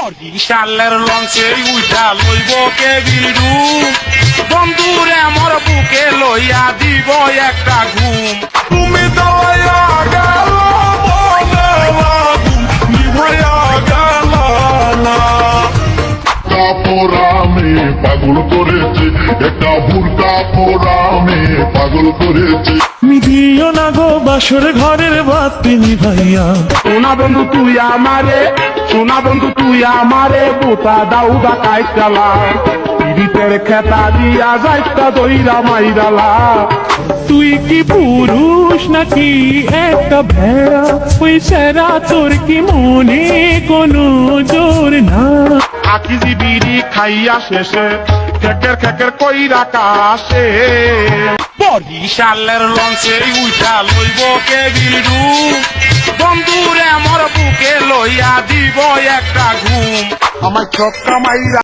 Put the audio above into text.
বরিশালের লঞ্চে উঠা লইব কেবিল ডুব, বন্ধুরে মোর বুকে লইয়া দিব একটা ঘুম। তুমি দয়া গেল মনে লাগুন নিভাইয়া গেল না। কাপড়ামে পাগল করেছে, একটা বুড়কা পোড়ামে পাগল করেছে। মিদিও না গো বাসর ঘরের বাতি নিভাইয়া। সোনা বন্ধু তুই আমারে, সোনা বন্ধু তুই আমারে বোতা দাউদা কাইটালা, পিড়িতের খেতা দিয়া যাইতা দইরা মাইরালা। তুই কি পুরুষ নাকি একটা ভেড়া? ওই সেরা তোর কি মনে কোনো জোর না? আকিজি বিড়ি খাইয়া শেষে খেকের খেকের কইরা কাশে, বরিশালের লঞ্চে উঠা লইব কেবিল ডুব, বন্ধুরে মোর বুকে লইয়া দিব একটা ঘুম। আমার ছক্কা মাইরা